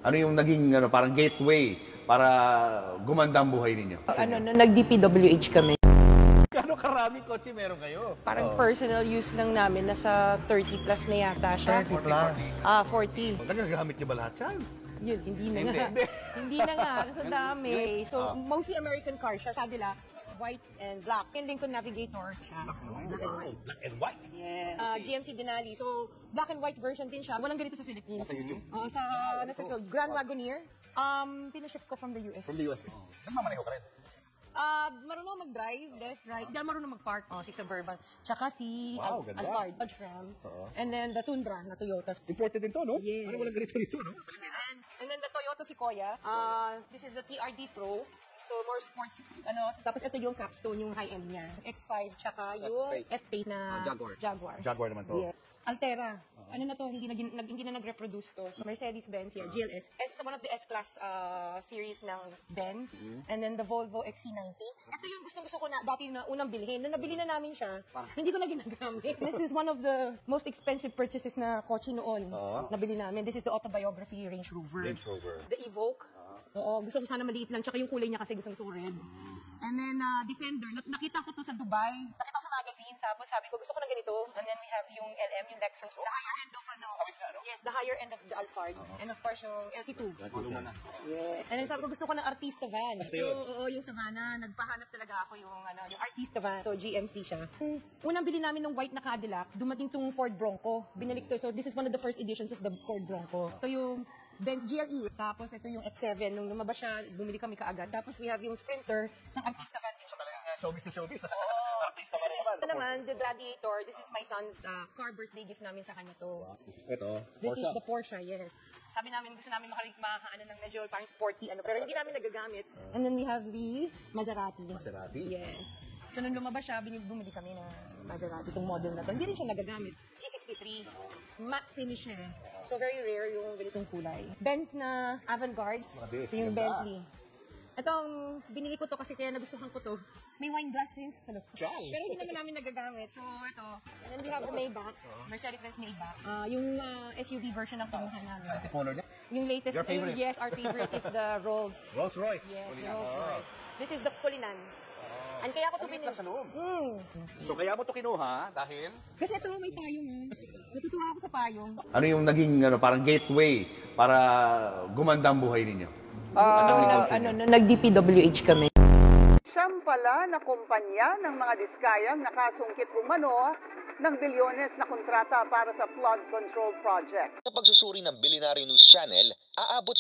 Ano yung naging parang gateway para gumanda ang buhay ninyo? Nag-DPWH kami. Gano'ng karaming kotse meron kayo? Parang personal use lang namin, nasa 30 plus na yata siya. 30 plus? 40. Nagagamit niyo ba lahat yan? Yun, hindi na nga. Hindi na nga, kasi ang dami. So, mostly American car siya. Sabi nila, white and black. Yung Lincoln Navigator siya. Black and white. Black and white? Yes. GMC Denali. So, black and white version din siya. Walang ganito sa Philippines. Sa YouTube? Nasa Grand Wagoneer. Pinaship ko from the US. From the US? Nagmamaneho ka rin? Marunong mag-drive, left, right. Hindi marunong mag-park. Si Suburban. Tsaka si ganda. Alphard, Dodge Ram. And then the Tundra na Toyota. Imported din to, no? Yes. Ano walang ganito dito, no? And then the Toyota Sequoia. This is the TRD Pro. So, more sports, tapos ito yung capstone, yung high-end niya. X5, tsaka yung F8 na Jaguar. Jaguar naman to. Yeah. Altera. Ano na to, hindi na nag-reproduce to. So, Mercedes-Benz yan, GLS. S is one of the S-Class series ng Benz. And then the Volvo XC90. Ito yung gusto ko na dati na unang bilhin. Nung nabili na namin siya, hindi ko na ginagamit. This is one of the most expensive purchases na kotse noon. Nabili namin. This is the autobiography Range Rover. The Evoque. Oo, gusto ko sana maliit lang. Tsaka yung kulay niya kasi gusto ko red. And then, Defender. Nakita ko to sa Dubai. Nakita ko sa magazine. Tapos sabi ko, gusto ko ng ganito. And then we have yung LM, yung Lexus. The higher end of Yes, the higher end of the Alphard. And of course, yung LC2. Yeah. And then sabi ko, gusto ko ng Artista van. So, yung Savannah, nagpahanap talaga ako yung Artista van. So, GMC siya. Unang bili namin ng white na Cadillac, dumating tong Ford Bronco. Binalik to. So, this is one of the first editions of the Ford Bronco. So, yung Benz GLE. Tapos ito yung X7. Nung lumabas siya, bumili kami kaagad. Tapos we have yung Sprinter, isang Artista van din siya. Showbiz na showbiz. Artista pa rin. Ito naman, the Gladiator. This is my son's car birthday gift namin sa kanya to. Ito, This is the Porsche, yes. Sabi namin, gusto namin makakaano ng medyo parang sporty, pero hindi namin nagagamit. And then we have the Maserati. Yes. So, nung lumabas siya, bumili kami ng Maserati, itong model na to. Hindi rin siya nagagamit. G63. Matte finish siya. So, very rare yung ganitong kulay. Benz na Avantgarde. Ito yung Bentley. Itong, binili ko to kasi kaya nagustuhan ko to. May wine glass rin sa loob. Pero hindi naman namin nagagamit. So, ito. And then we have the Maybach. Mercedes-Benz Maybach. Yung SUV version ng kinuha namin. Yung latest. Your favorite? Yes, our favorite is the Rolls. Rolls Royce. Yes, Rolls Royce. This is the Cullinan. And kaya ko ito binili. So, kaya mo ito kinuha dahil? Kasi ito may payong. Natutuwa ako sa payong. Ano yung naging parang gateway para gumanda ang buhay ninyo? Nag-DPWH kami. Siyam pala na kumpanya ng mga diskayang nakasungkit umano ng bilyones na kontrata para sa flood control project. Sa pagsusuri ng Billionaire News Channel, aabot